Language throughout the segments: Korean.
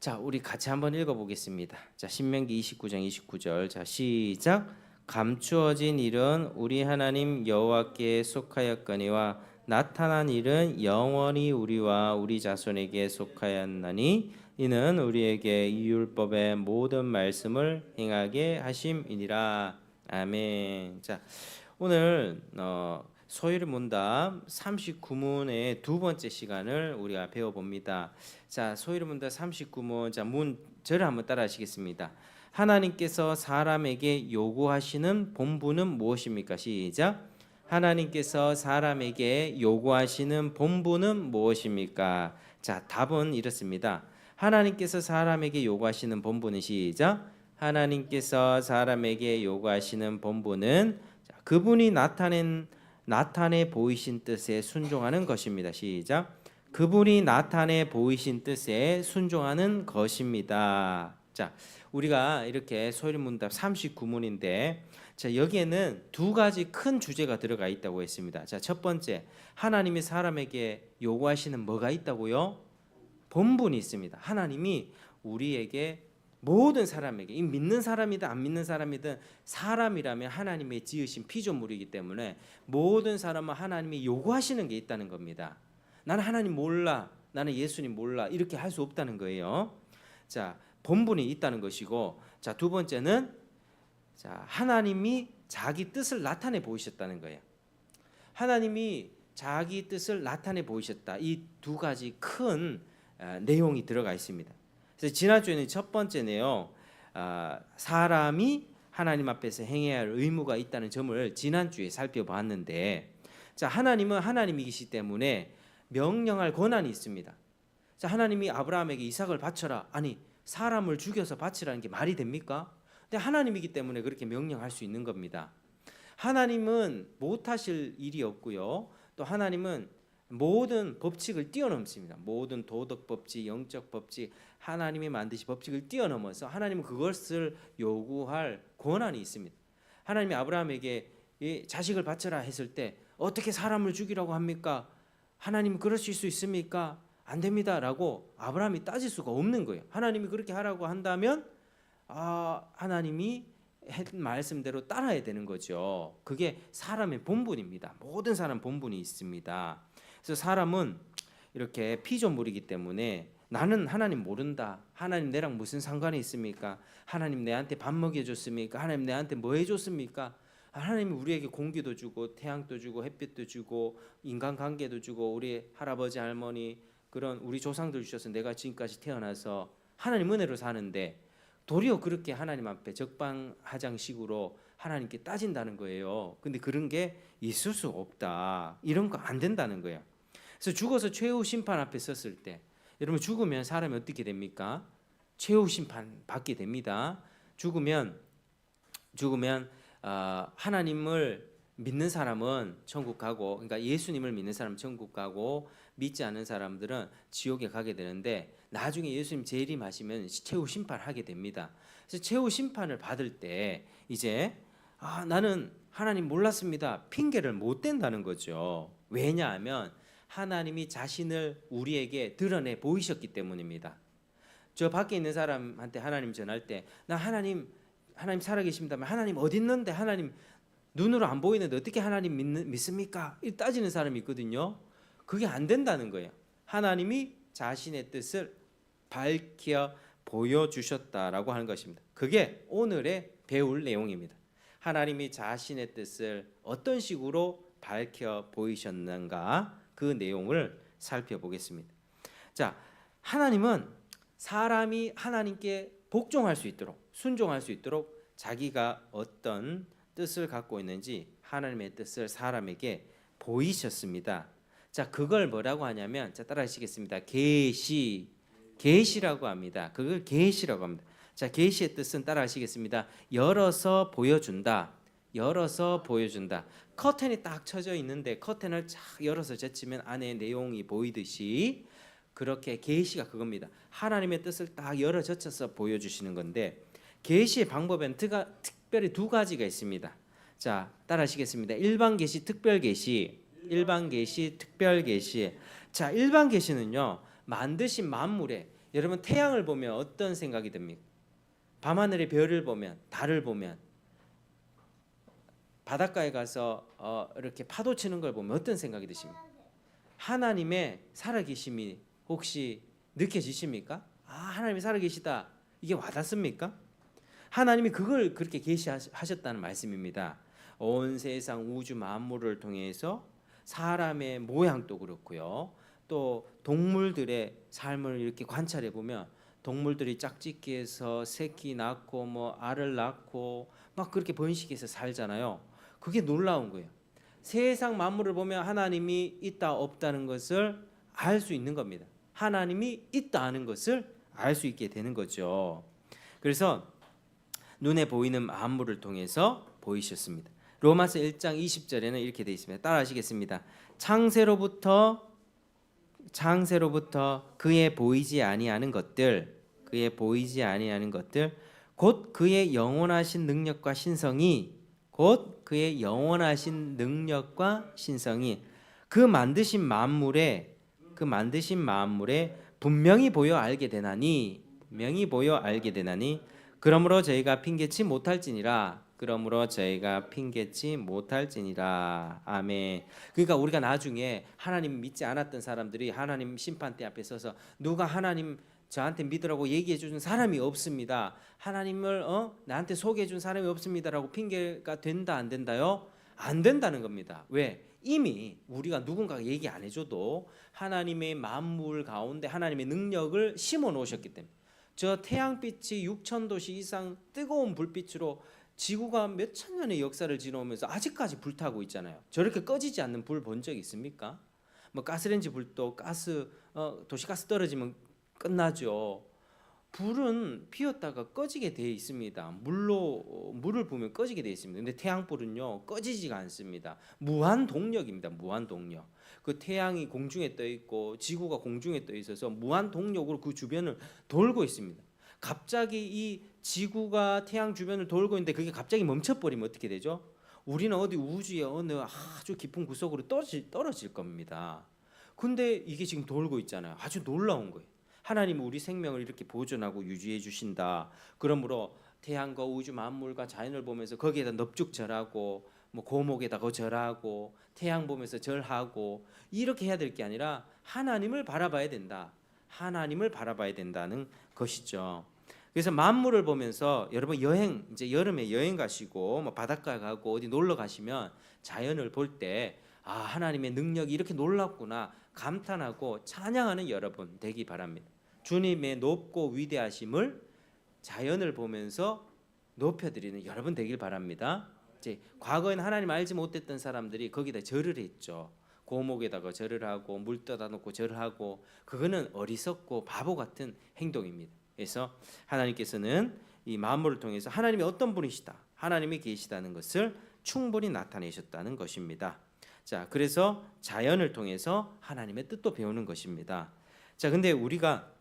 자, 우리 같이 한번 읽어보겠습니다. 자, 신명기 29장 29절. 자, 시작. 감추어진 일은 우리 하나님 여호와께 속하였거니와 나타난 일은 영원히 우리와 우리 자손에게 속하였나니 이는 우리에게 이 율법의 모든 말씀을 행하게 하심이니라. 아멘. 자, 오늘 소율 문답 39문의 두 번째 시간을 우리가 배워봅니다. 자, 소율 문답 39문, 자, 저를 한번 따라하시겠습니다. 하나님께서 사람에게 요구하시는 본분은 무엇입니까? 시작. 하나님께서 사람에게 요구하시는 본분은 무엇입니까? 자, 답은 이렇습니다. 하나님께서 사람에게 요구하시는 본분은 시작. 하나님께서 사람에게 요구하시는 본분은 그분이 나타내 보이신 뜻에 순종하는 것입니다. 시작. 그분이 나타내 보이신 뜻에 순종하는 것입니다. 자, 우리가 이렇게 소율문답 39문인데, 자, 여기에는 두 가지 큰 주제가 들어가 있다고 했습니다. 자, 첫 번째, 하나님이 사람에게 요구하시는 뭐가 있다고요? 본분이 있습니다. 하나님이 우리에게 모든 사람에게, 이 믿는 사람이든 안 믿는 사람이든 사람이라면 하나님의 지으신 피조물이기 때문에 모든 사람은 하나님이 요구하시는 게 있다는 겁니다. 나는 하나님 몰라, 나는 예수님 몰라, 이렇게 할 수 없다는 거예요. 자, 본분이 있다는 것이고, 자, 두 번째는 자, 하나님이 자기 뜻을 나타내 보이셨다는 거예요. 하나님이 자기 뜻을 나타내 보이셨다. 이 두 가지 큰 내용이 들어가 있습니다. 그래서 지난주에는 첫 번째 내용, 사람이 하나님 앞에서 행해야 할 의무가 있다는 점을 지난주에 살펴봤는데, 자, 하나님은 하나님이시기 때문에 명령할 권한이 있습니다. 자, 하나님이 아브라함에게 이삭을 바쳐라, 아니 사람을 죽여서 바치라는 게 말이 됩니까? 근데 하나님이기 때문에 그렇게 명령할 수 있는 겁니다. 하나님은 못하실 일이 없고요, 또 하나님은 모든 법칙을 뛰어넘습니다. 모든 도덕 법칙, 영적 법칙, 하나님이 만드신 법칙을 뛰어넘어서 하나님은 그것을 요구할 권한이 있습니다. 하나님이 아브라함에게 이 자식을 바쳐라 했을 때 어떻게 사람을 죽이라고 합니까? 하나님 그러실 수 있습니까? 안 됩니다라고 아브라함이 따질 수가 없는 거예요. 하나님이 그렇게 하라고 한다면 하나님이 한 말씀대로 따라야 되는 거죠. 그게 사람의 본분입니다. 모든 사람 본분이 있습니다. 그래서 사람은 이렇게 피조물이기 때문에 나는 하나님 모른다. 하나님 내랑 무슨 상관이 있습니까? 하나님 내한테 밥 먹여줬습니까? 하나님 내한테 뭐 해줬습니까? 하나님이 우리에게 공기도 주고 태양도 주고 햇빛도 주고 인간관계도 주고 우리 할아버지 할머니 그런 우리 조상들 주셔서 내가 지금까지 태어나서 하나님 은혜로 사는데 도리어 그렇게 하나님 앞에 적반하장식으로 하나님께 따진다는 거예요. 근데 그런 게 있을 수 없다. 이런 거 안 된다는 거예요. 그래서 죽어서 최후 심판 앞에 섰을 때 여러분 죽으면 사람이 어떻게 됩니까? 최후 심판 받게 됩니다. 죽으면 하나님을 믿는 사람은 천국 가고, 그러니까 예수님을 믿는 사람은 천국 가고 믿지 않은 사람들은 지옥에 가게 되는데 나중에 예수님 재림하시면 최후 심판하게 됩니다. 그래서 최후 심판을 받을 때 이제 나는 하나님 몰랐습니다. 핑계를 못 댄다는 거죠. 왜냐하면 하나님이 자신을 우리에게 드러내 보이셨기 때문입니다. 저 밖에 있는 사람한테 하나님 전할 때 나 하나님 살아계십니다만 하나님 어디 있는데 하나님 눈으로 안 보이는데 어떻게 하나님 믿습니까? 이 따지는 사람이 있거든요. 그게 안 된다는 거예요. 하나님이 자신의 뜻을 밝혀 보여주셨다라고 하는 것입니다. 그게 오늘의 배울 내용입니다. 하나님이 자신의 뜻을 어떤 식으로 밝혀 보이셨는가 그 내용을 살펴보겠습니다. 자, 하나님은 사람이 하나님께 복종할 수 있도록 순종할 수 있도록 자기가 어떤 뜻을 갖고 있는지 하나님의 뜻을 사람에게 보이셨습니다. 자, 그걸 뭐라고 하냐면 자, 따라하시겠습니다. 계시라고 합니다. 그걸 계시라고 합니다. 자, 계시의 뜻은 따라하시겠습니다. 열어서 보여준다. 열어서 보여준다. 커튼이 딱 쳐져 있는데 커튼을 쫙 열어서 젖히면 안에 내용이 보이듯이 그렇게 계시가 그겁니다. 하나님의 뜻을 딱 열어 젖혀서 보여주시는 건데 계시의 방법에는 특별히 두 가지가 있습니다. 자, 따라하시겠습니다. 일반 계시, 특별 계시. 일반 계시, 특별 계시. 자, 일반 계시는요 만드신 만물에 여러분 태양을 보면 어떤 생각이 듭니까? 밤하늘의 별을 보면, 달을 보면, 바닷가에 가서 이렇게 파도 치는 걸 보면 어떤 생각이 드십니까? 하나님의 살아계심이 혹시 느껴지십니까? 아, 하나님이 살아계시다. 이게 와닿습니까? 하나님이 그걸 그렇게 계시하셨다는 말씀입니다. 온 세상 우주 만물을 통해서 사람의 모양도 그렇고요. 또 동물들의 삶을 이렇게 관찰해 보면 동물들이 짝짓기해서 새끼 낳고 뭐 알을 낳고 막 그렇게 번식해서 살잖아요. 그게 놀라운 거예요. 세상 만물을 보면 하나님이 있다 없다는 것을 알 수 있는 겁니다. 하나님이 있다 하는 것을 알 수 있게 되는 거죠. 그래서 눈에 보이는 만물을 통해서 보이셨습니다. 로마서 1장 20절에는 이렇게 되어 있습니다. 따라 하시겠습니다. 창세로부터 그의 보이지 아니하는 것들, 곧 그의 영원하신 능력과 신성이 그 만드신 만물에 분명히 보여 알게 되나니 그러므로 저희가 핑계치 못할지니라. 아멘. 그러니까 우리가 나중에 하나님 믿지 않았던 사람들이 하나님 심판대 앞에 서서 누가 하나님 저한테 믿으라고 얘기해 주는 사람이 없습니다. 하나님을 나한테 소개해 준 사람이 없습니다라고 핑계가 된다 안 된다요? 안 된다는 겁니다. 왜? 이미 우리가 누군가가 얘기 안 해줘도 하나님의 만물 가운데 하나님의 능력을 심어 놓으셨기 때문에 저 태양빛이 6,000도씨 이상 뜨거운 불빛으로 지구가 몇천 년의 역사를 지나오면서 아직까지 불타고 있잖아요. 저렇게 꺼지지 않는 불 본 적 있습니까? 뭐 가스레인지 불도 도시가스 떨어지면 끝나죠. 불은 피웠다가 꺼지게 되어 있습니다. 물을 부으면 꺼지게 되어 있습니다. 근데 태양불은요 꺼지지가 않습니다. 무한 동력입니다. 무한 동력. 그 태양이 공중에 떠 있고 지구가 공중에 떠 있어서 무한 동력으로 그 주변을 돌고 있습니다. 갑자기 이 지구가 태양 주변을 돌고 있는데 그게 갑자기 멈춰버리면 어떻게 되죠? 우리는 어디 우주의 어느 아주 깊은 구석으로 떨어질 겁니다. 근데 이게 지금 돌고 있잖아요. 아주 놀라운 거예요. 하나님은 우리 생명을 이렇게 보존하고 유지해 주신다. 그러므로 태양과 우주 만물과 자연을 보면서 거기에다 넙죽절하고 뭐 고목에다가 절하고 태양 보면서 절하고 이렇게 해야 될 게 아니라 하나님을 바라봐야 된다. 하나님을 바라봐야 된다는 것이죠. 그래서 만물을 보면서 여러분 이제 여름에 여행 가시고 뭐 바닷가 가고 어디 놀러 가시면 자연을 볼 때 하나님의 능력이 이렇게 놀랍구나 감탄하고 찬양하는 여러분 되기 바랍니다. 주님의 높고 위대하심을 자연을 보면서 높여드리는 여러분 되길 바랍니다. 이제 과거에는 하나님 알지 못했던 사람들이 거기다 절을 했죠. 고목에다가 절을 하고 물 떠다 놓고 절을 하고 그거는 어리석고 바보 같은 행동입니다. 그래서 하나님께서는 이 만물을 통해서 하나님이 어떤 분이시다, 하나님이 계시다는 것을 충분히 나타내셨다는 것입니다. 자, 그래서 자연을 통해서 하나님의 뜻도 배우는 것입니다. 자, 근데 우리가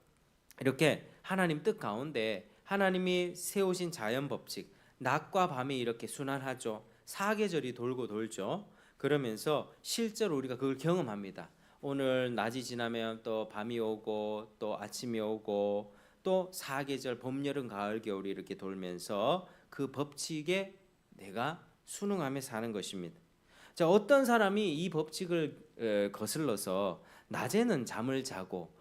이렇게 하나님 뜻 가운데 하나님이 세우신 자연 법칙, 낮과 밤이 이렇게 순환하죠. 사계절이 돌고 돌죠. 그러면서 실제로 우리가 그걸 경험합니다. 오늘 낮이 지나면 또 밤이 오고 또 아침이 오고 또 사계절 봄, 여름, 가을, 겨울이 이렇게 돌면서 그 법칙에 내가 순응하며 사는 것입니다. 자, 어떤 사람이 이 법칙을 거슬러서 낮에는 잠을 자고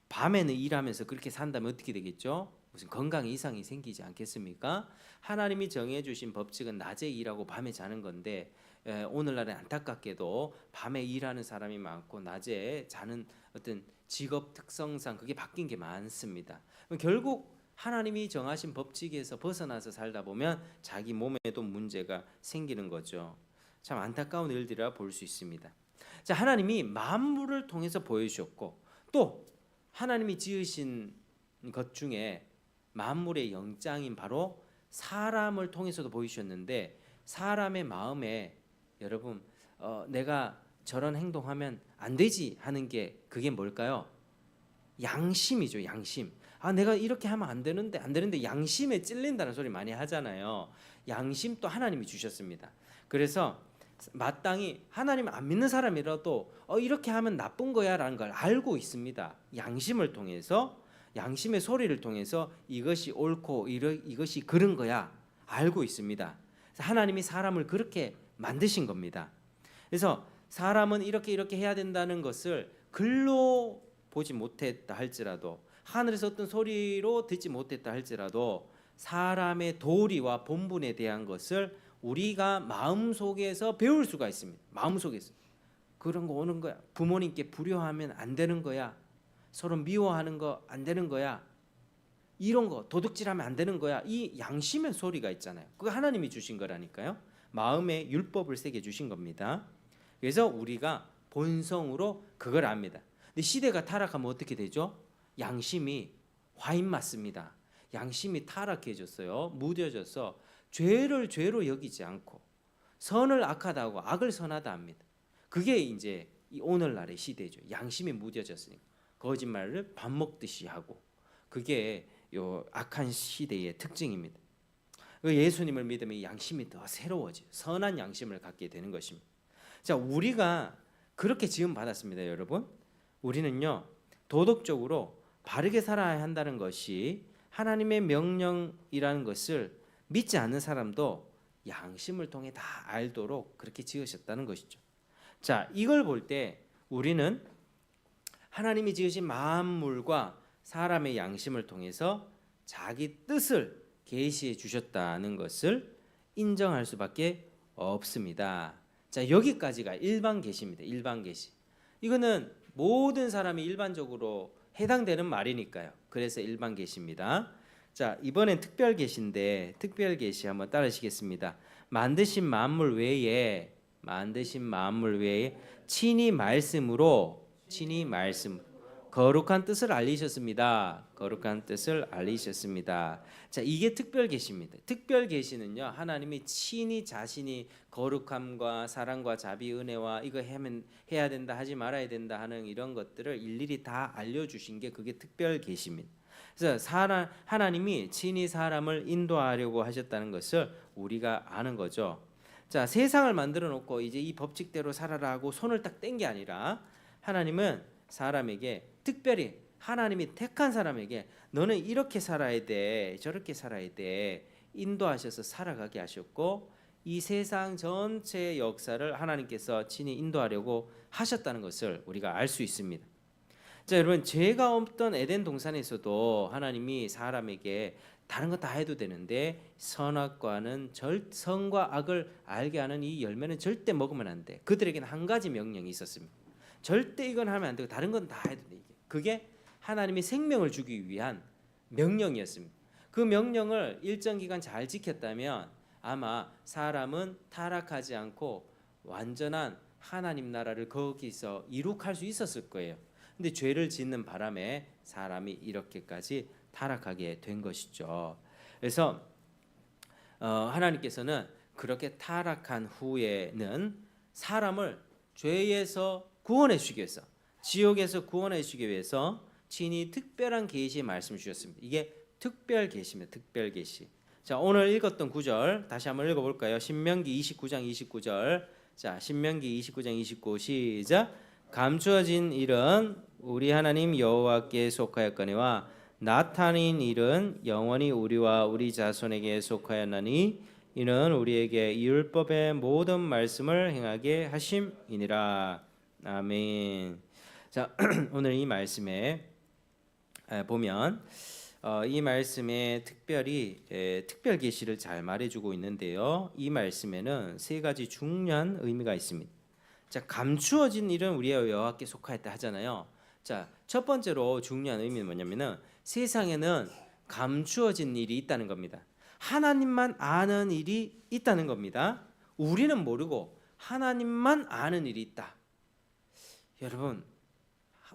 밤에는 일하면서 그렇게 산다면 어떻게 되겠죠? 무슨 건강에 이상이 생기지 않겠습니까? 하나님이 정해주신 법칙은 낮에 일하고 밤에 자는 건데 오늘날은 안타깝게도 밤에 일하는 사람이 많고 낮에 자는 어떤 직업 특성상 그게 바뀐 게 많습니다. 결국 하나님이 정하신 법칙에서 벗어나서 살다 보면 자기 몸에도 문제가 생기는 거죠. 참 안타까운 일들이라 볼 수 있습니다. 자, 하나님이 만물을 통해서 보여주셨고 또 하나님이 지으신 것 중에 만물의 영장인 바로 사람을 통해서도 보이셨는데 사람의 마음에 여러분 내가 저런 행동하면 안 되지 하는 게 그게 뭘까요? 양심이죠. 양심. 내가 이렇게 하면 안 되는데 양심에 찔린다는 소리 많이 하잖아요. 양심도 하나님이 주셨습니다. 그래서 마땅히 하나님 안 믿는 사람이라도 이렇게 하면 나쁜 거야라는 걸 알고 있습니다. 양심을 통해서 양심의 소리를 통해서 이것이 옳고 이것이 그른 거야 알고 있습니다. 하나님이 사람을 그렇게 만드신 겁니다. 그래서 사람은 이렇게 해야 된다는 것을 글로 보지 못했다 할지라도, 하늘에서 어떤 소리로 듣지 못했다 할지라도 사람의 도리와 본분에 대한 것을 우리가 마음속에서 배울 수가 있습니다. 마음속에서 그런 거 오는 거야. 부모님께 불효하면 안 되는 거야. 서로 미워하는 거 안 되는 거야. 이런 거 도둑질하면 안 되는 거야. 이 양심의 소리가 있잖아요. 그거 하나님이 주신 거라니까요. 마음에 율법을 새겨 주신 겁니다. 그래서 우리가 본성으로 그걸 압니다. 근데 시대가 타락하면 어떻게 되죠? 양심이 화인 맞습니다. 양심이 타락해졌어요. 무뎌져서 죄를 죄로 여기지 않고 선을 악하다고 악을 선하다 합니다. 그게 이제 이 오늘날의 시대죠. 양심이 무뎌졌으니까 거짓말을 밥 먹듯이 하고, 그게 요 악한 시대의 특징입니다. 예수님을 믿으면 양심이 더 새로워져요. 선한 양심을 갖게 되는 것입니다. 자, 우리가 그렇게 지음 받았습니다, 여러분. 우리는요 도덕적으로 바르게 살아야 한다는 것이 하나님의 명령이라는 것을 믿지 않는 사람도 양심을 통해 다 알도록 그렇게 지으셨다는 것이죠. 자, 이걸 볼 때 우리는 하나님이 지으신 만물과 사람의 양심을 통해서 자기 뜻을 계시해 주셨다는 것을 인정할 수밖에 없습니다. 자, 여기까지가 일반 계시입니다. 일반 계시. 이거는 모든 사람이 일반적으로 해당되는 말이니까요. 그래서 일반 계시입니다. 자, 이번엔 특별 계시인데 특별 계시 한번 따르시겠습니다. 만드신 만물 외에 친히 말씀으로 거룩한 뜻을 알리셨습니다. 거룩한 뜻을 알리셨습니다. 자, 이게 특별 계시입니다. 특별 계시는요, 하나님이 친히 자신이 거룩함과 사랑과 자비, 은혜와 이거 해야 된다, 하지 말아야 된다 하는 이런 것들을 일일이 다 알려주신 게 그게 특별 계시입니다. 그래서 하나님이 친히 사람을 인도하려고 하셨다는 것을 우리가 아는 거죠. 자, 세상을 만들어 놓고 이제 이 법칙대로 살아라 하고 손을 딱 뗀 게 아니라 하나님은 사람에게 특별히 하나님이 택한 사람에게 너는 이렇게 살아야 돼, 저렇게 살아야 돼 인도하셔서 살아가게 하셨고, 이 세상 전체의 역사를 하나님께서 친히 인도하려고 하셨다는 것을 우리가 알 수 있습니다. 자, 여러분, 죄가 없던 에덴 동산에서도 하나님이 사람에게 다른 거 다 해도 되는데 선악과는 선과 악을 알게 하는 이 열매는 절대 먹으면 안 돼. 그들에게는 한 가지 명령이 있었습니다. 절대 이건 하면 안 되고 다른 건 다 해도 돼. 그게 하나님이 생명을 주기 위한 명령이었습니다. 그 명령을 일정 기간 잘 지켰다면 아마 사람은 타락하지 않고 완전한 하나님 나라를 거기서 이룩할 수 있었을 거예요. 근데 죄를 짓는 바람에 사람이 이렇게까지 타락하게 된 것이죠. 그래서 하나님께서는 그렇게 타락한 후에는 사람을 죄에서 구원해 주시기 위해서, 지옥에서 구원해 주시기 위해서 친히 특별한 계시의 말씀을 주셨습니다. 이게 특별 계시입니다. 특별 계시. 자, 오늘 읽었던 구절 다시 한번 읽어볼까요? 신명기 29장 29절. 자, 신명기 29장 29 시작. 감추어진 일은 우리 하나님 여호와께 속하였거니와 나타낸 일은 영원히 우리와 우리 자손에게 속하였나니 이는 우리에게 이 율법의 모든 말씀을 행하게 하심이니라. 아멘. 자, 오늘 이 말씀에 보면 이 말씀에 특별히 특별 계시를 잘 말해주고 있는데요. 이 말씀에는 세 가지 중요한 의미가 있습니다. 자, 감추어진 일은 우리의 여호와께 속하였다 하잖아요. 자, 첫 번째로 중요한 의미는 뭐냐면은 세상에는 감추어진 일이 있다는 겁니다. 하나님만 아는 일이 있다는 겁니다. 우리는 모르고 하나님만 아는 일이 있다. 여러분,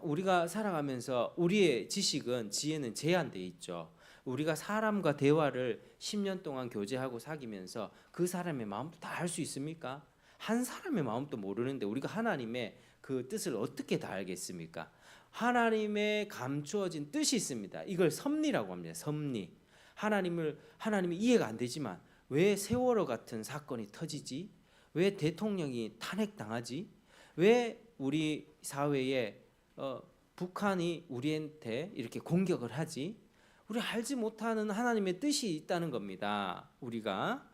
우리가 살아가면서 우리의 지식은, 지혜는 제한되어 있죠. 우리가 사람과 대화를 10년 동안 교제하고 사귀면서 그 사람의 마음도 다 알 수 있습니까? 한 사람의 마음도 모르는데 우리가 하나님의 그 뜻을 어떻게 다 알겠습니까? 하나님의 감추어진 뜻이 있습니다. 이걸 섭리라고 합니다. 섭리. 하나님이 이해가 안 되지만 왜 세월호 같은 사건이 터지지? 왜 대통령이 탄핵당하지? 왜 우리 사회에 북한이 우리한테 이렇게 공격을 하지? 우리 알지 못하는 하나님의 뜻이 있다는 겁니다. 우리가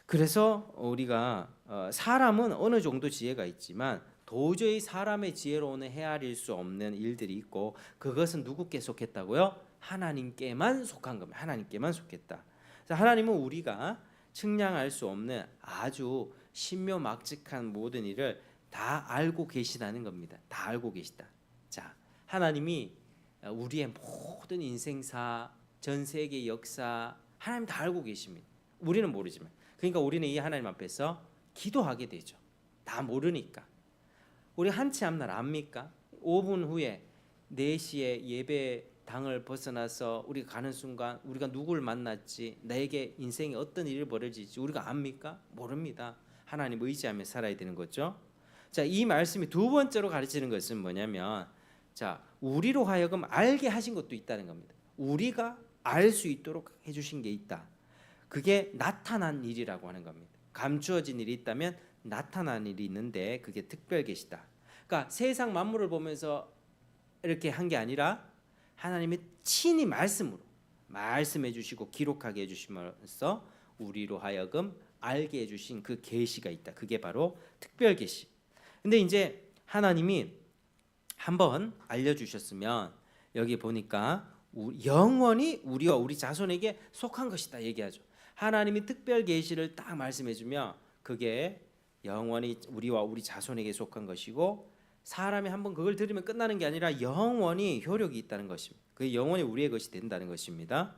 그래서 우리가 사람은 어느 정도 지혜가 있지만 도저히 사람의 지혜로는 헤아릴 수 없는 일들이 있고 그것은 누구께 속했다고요? 하나님께만 속한 겁니다. 하나님께만 속했다. 하나님은 우리가 측량할 수 없는 아주 신묘막측한 모든 일을 다 알고 계시다는 겁니다. 다 알고 계시다. 자, 하나님이 우리의 모든 인생사, 전 세계 역사 하나님 다 알고 계십니다. 우리는 모르지만. 그러니까 우리는 이 하나님 앞에서 기도하게 되죠. 다 모르니까. 우리 한치 앞날 압니까? 5분 후에 4시에 예배당을 벗어나서 우리가 가는 순간 우리가 누구를 만났지, 나에게 인생에 어떤 일이 벌어질지 우리가 압니까? 모릅니다. 하나님 의지하며 살아야 되는 거죠. 자, 이 말씀이 두 번째로 가르치는 것은 뭐냐면, 자, 우리로 하여금 알게 하신 것도 있다는 겁니다. 우리가 알 수 있도록 해주신 게 있다. 그게 나타난 일이라고 하는 겁니다. 감추어진 일이 있다면 나타난 일이 있는데 그게 특별 계시다. 그러니까 세상 만물을 보면서 이렇게 한 게 아니라 하나님의 친히 말씀으로 말씀해 주시고 기록하게 해 주심으로써 우리로 하여금 알게 해 주신 그 계시가 있다. 그게 바로 특별 계시. 근데 이제 하나님이 한번 알려 주셨으면 여기 보니까 영원히 우리와 우리 자손에게 속한 것이다 얘기하죠. 하나님이 특별 계시를 딱 말씀해 주면 그게 영원히 우리와 우리 자손에게 속한 것이고, 사람이 한번 그걸 들으면 끝나는 게 아니라 영원히 효력이 있다는 것입니다. 그게 영원히 우리의 것이 된다는 것입니다.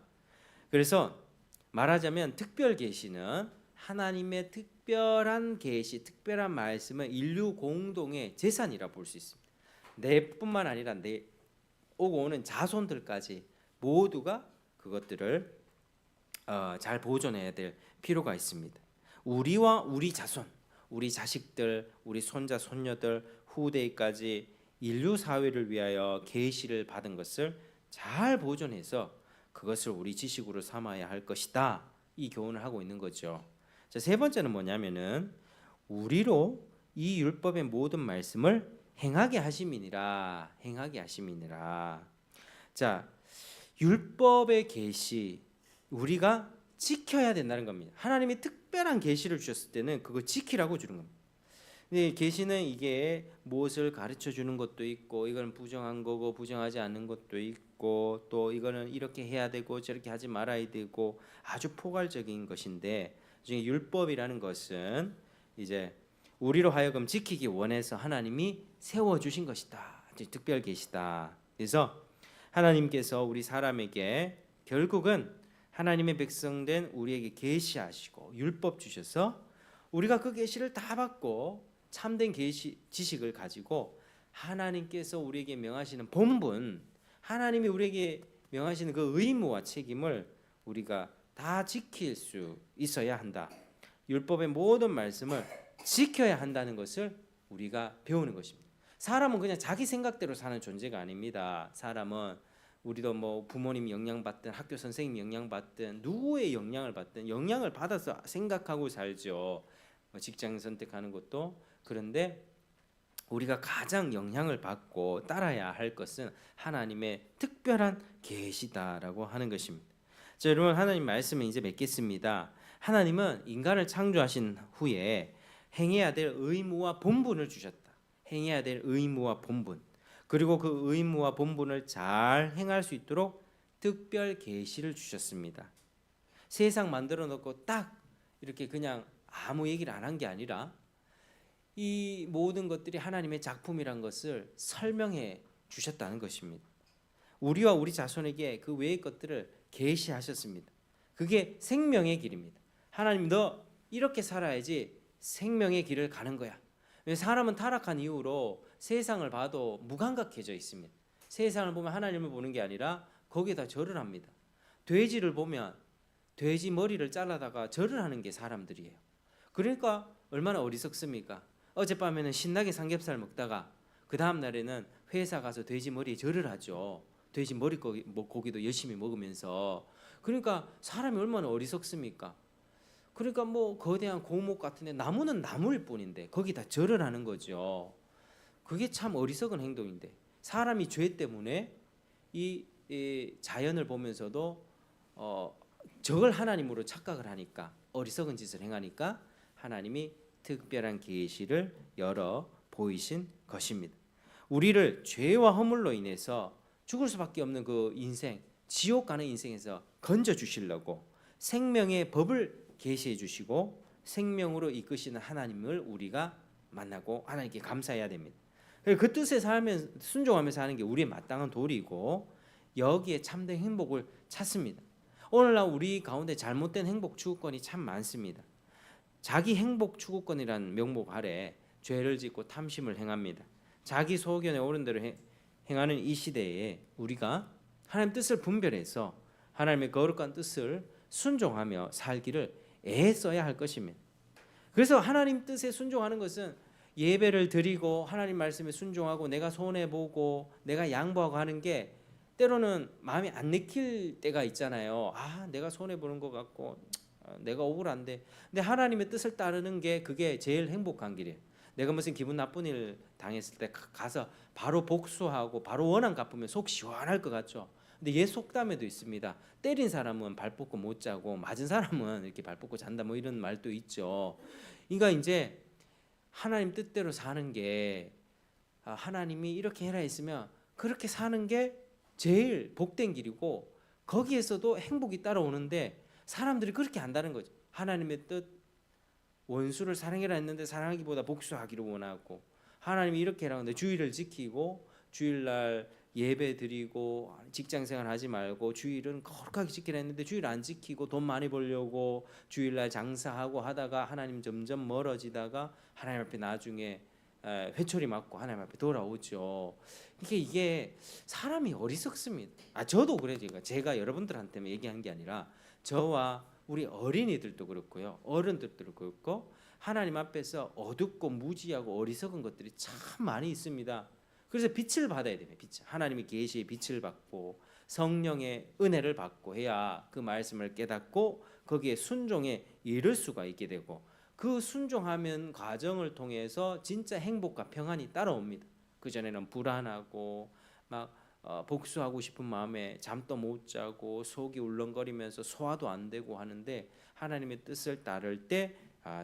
그래서 말하자면 특별 계시는 하나님의 특별한 계시, 특별한 말씀은 인류 공동의 재산이라 볼 수 있습니다. 내뿐만 아니라 내 오고 오는 자손들까지 모두가 그것들을 잘 보존해야 될 필요가 있습니다. 우리와 우리 자손, 우리 자식들, 우리 손자, 손녀들, 후대까지 인류 사회를 위하여 계시를 받은 것을 잘 보존해서 그것을 우리 지식으로 삼아야 할 것이다. 이 교훈을 하고 있는 거죠. 자, 세 번째는 뭐냐면은 우리로 이 율법의 모든 말씀을 행하게 하심이니라. 행하게 하심이니라. 자, 율법의 계시 우리가 지켜야 된다는 겁니다. 하나님이 특별한 계시를 주셨을 때는 그거 지키라고 주는 겁니다. 근데 계시는 이게 무엇을 가르쳐 주는 것도 있고, 이건 부정한 거고 부정하지 않는 것도 있고, 또 이거는 이렇게 해야 되고 저렇게 하지 말아야 되고 아주 포괄적인 것인데, 중에 율법이라는 것은 이제 우리로 하여금 지키기 원해서 하나님이 세워 주신 것이다. 특별 계시다. 그래서 하나님께서 우리 사람에게 결국은 하나님의 백성된 우리에게 계시하시고 율법 주셔서 우리가 그 계시를 다 받고 참된 계시 지식을 가지고 하나님께서 우리에게 명하시는 본분, 하나님이 우리에게 명하시는 그 의무와 책임을 우리가 다 지킬 수 있어야 한다. 율법의 모든 말씀을 지켜야 한다는 것을 우리가 배우는 것입니다. 사람은 그냥 자기 생각대로 사는 존재가 아닙니다. 사람은 우리도 뭐 부모님 영향받든 학교 선생님 영향받든 누구의 영향을 받든 영향을 받아서 생각하고 살죠. 직장 선택하는 것도. 그런데 우리가 가장 영향을 받고 따라야 할 것은 하나님의 특별한 계시다라고 하는 것입니다. 자, 여러분, 하나님 말씀을 이제 맺겠습니다. 하나님은 인간을 창조하신 후에 행해야 될 의무와 본분을 주셨다. 행해야 될 의무와 본분, 그리고 그 의무와 본분을 잘 행할 수 있도록 특별 계시를 주셨습니다. 세상 만들어 놓고 딱 이렇게 그냥 아무 얘기를 안 한 게 아니라 이 모든 것들이 하나님의 작품이란 것을 설명해 주셨다는 것입니다. 우리와 우리 자손에게 그 외의 것들을 계시하셨습니다. 그게 생명의 길입니다. 하나님, 너 이렇게 살아야지 생명의 길을 가는 거야. 사람은 타락한 이후로 세상을 봐도 무감각해져 있습니다. 세상을 보면 하나님을 보는 게 아니라 거기에다 절을 합니다. 돼지를 보면 돼지 머리를 잘라다가 절을 하는 게 사람들이에요. 그러니까 얼마나 어리석습니까? 어젯밤에는 신나게 삼겹살 먹다가 그 다음 날에는 회사 가서 돼지 머리에 절을 하죠. 돼지 머리 고기도 열심히 먹으면서. 그러니까 사람이 얼마나 어리석습니까? 그러니까 뭐 거대한 고목 같은데 나무는 나무일 뿐인데 거기다 절을 하는 거죠. 그게 참 어리석은 행동인데, 사람이 죄 때문에 이 자연을 보면서도 저걸 하나님으로 착각을 하니까 어리석은 짓을 행하니까 하나님이 특별한 계시를 열어 보이신 것입니다. 우리를 죄와 허물로 인해서 죽을 수밖에 없는 그 인생, 지옥 가는 인생에서 건져 주시려고 생명의 법을 계시해 주시고 생명으로 이끄시는 하나님을 우리가 만나고 하나님께 감사해야 됩니다. 그 뜻에 살면 순종하면서 하는 게 우리의 마땅한 도리이고 여기에 참된 행복을 찾습니다. 오늘날 우리 가운데 잘못된 행복 추구권이 참 많습니다. 자기 행복 추구권이라는 명목 아래 죄를 짓고 탐심을 행합니다. 자기 소견에 오른 대로 행하는 이 시대에 우리가 하나님 뜻을 분별해서 하나님의 거룩한 뜻을 순종하며 살기를 애써야 할 것입니다. 그래서 하나님 뜻에 순종하는 것은 예배를 드리고 하나님 말씀에 순종하고 내가 손해보고 내가 양보하고 하는 게 때로는 마음에 안 내킬 때가 있잖아요. 내가 손해보는 것 같고 내가 억울한데, 근데 하나님의 뜻을 따르는 게 그게 제일 행복한 길이에요. 내가 무슨 기분 나쁜 일 당했을 때 가서 바로 복수하고 바로 원한 갚으면 속 시원할 것 같죠. 근데 옛 속담에도 있습니다. 때린 사람은 발 뻗고 못 자고 맞은 사람은 이렇게 발 뻗고 잔다, 뭐 이런 말도 있죠. 그러니까 이제 하나님 뜻대로 사는 게 하나님이 이렇게 해라 했으면 그렇게 사는 게 제일 복된 길이고 거기에서도 행복이 따라오는데 사람들이 그렇게 안다는 거죠. 하나님의 뜻, 원수를 사랑해라 했는데 사랑하기보다 복수하기를 원하고, 하나님이 이렇게 해라 했는데 주일을 지키고 주일날 예배 드리고 직장생활 하지 말고 주일은 거룩하게 지키라 했는데 주일 안 지키고 돈 많이 벌려고 주일날 장사하고 하다가 하나님 점점 멀어지다가 하나님 앞에 나중에 회초리 맞고 하나님 앞에 돌아오죠. 이게 사람이 어리석습니다. 저도 그래요. 제가 여러분들한테만 얘기한 게 아니라 저와 우리 어린이들도 그렇고요, 어른들도 그렇고 하나님 앞에서 어둡고 무지하고 어리석은 것들이 참 많이 있습니다. 그래서 빛을 받아야 됩니다. 빛. 하나님의 계시의 빛을 받고 성령의 은혜를 받고 해야 그 말씀을 깨닫고 거기에 순종에 이를 수가 있게 되고, 그 순종하면 과정을 통해서 진짜 행복과 평안이 따라옵니다. 그 전에는 불안하고 막 복수하고 싶은 마음에 잠도 못 자고 속이 울렁거리면서 소화도 안 되고 하는데 하나님의 뜻을 따를 때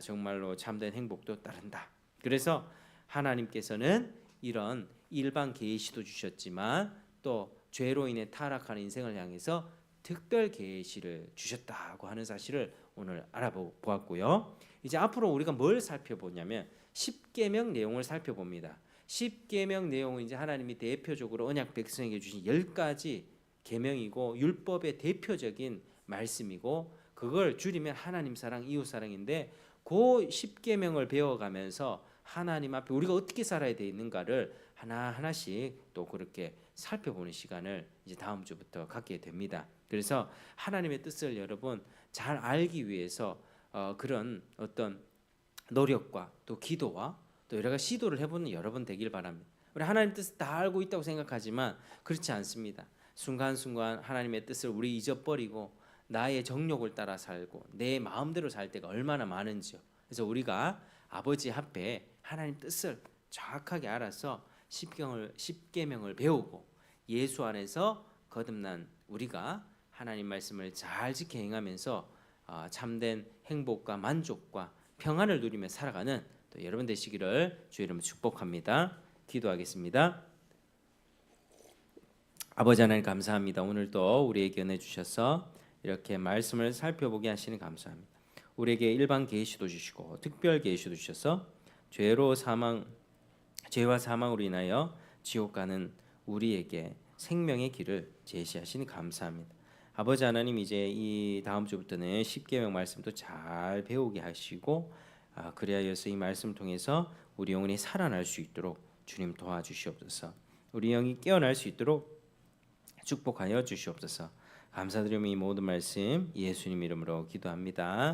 정말로 참된 행복도 따른다. 그래서 하나님께서는 이런 일반 계시도 주셨지만 또 죄로 인해 타락한 인생을 향해서 특별 계시를 주셨다고 하는 사실을 오늘 알아보았고요. 이제 앞으로 우리가 뭘 살펴보냐면 십계명 내용을 살펴봅니다. 십계명 내용은 이제 하나님이 대표적으로 언약 백성에게 주신 10가지 계명이고 율법의 대표적인 말씀이고, 그걸 줄이면 하나님 사랑, 이웃 사랑인데 그 십계명을 배워가면서 하나님 앞에 우리가 어떻게 살아야 돼 있는가를 하나하나씩 또 그렇게 살펴보는 시간을 이제 다음 주부터 갖게 됩니다. 그래서 하나님의 뜻을 여러분 잘 알기 위해서 그런 어떤 노력과 또 기도와 또 여러 가지 시도를 해보는 여러분 되길 바랍니다. 우리 하나님 뜻을 다 알고 있다고 생각하지만 그렇지 않습니다. 순간순간 하나님의 뜻을 우리 잊어버리고 나의 정욕을 따라 살고 내 마음대로 살 때가 얼마나 많은지요. 그래서 우리가 아버지 앞에 하나님 뜻을 정확하게 알아서 십계명을 배우고 예수 안에서 거듭난 우리가 하나님 말씀을 잘 지켜 행하면서 참된 행복과 만족과 평안을 누리며 살아가는 또 여러분 되시기를 주의 이름으로 축복합니다. 기도하겠습니다. 아버지 하나님 감사합니다. 오늘도 우리에게 은혜 주셔서 이렇게 말씀을 살펴보게 하시니 감사합니다. 우리에게 일반 계시도 주시고 특별 계시도 주셔서 죄와 사망으로 인하여 지옥 가는 우리에게 생명의 길을 제시하시니 감사합니다. 아버지 하나님, 이제 이 다음 주부터는 십계명 말씀도 잘 배우게 하시고 그리하여서 이 말씀을 통해서 우리 영혼이 살아날 수 있도록 주님 도와주시옵소서. 우리 영이 깨어날 수 있도록 축복하여 주시옵소서. 감사드리며 이 모든 말씀 예수님 이름으로 기도합니다.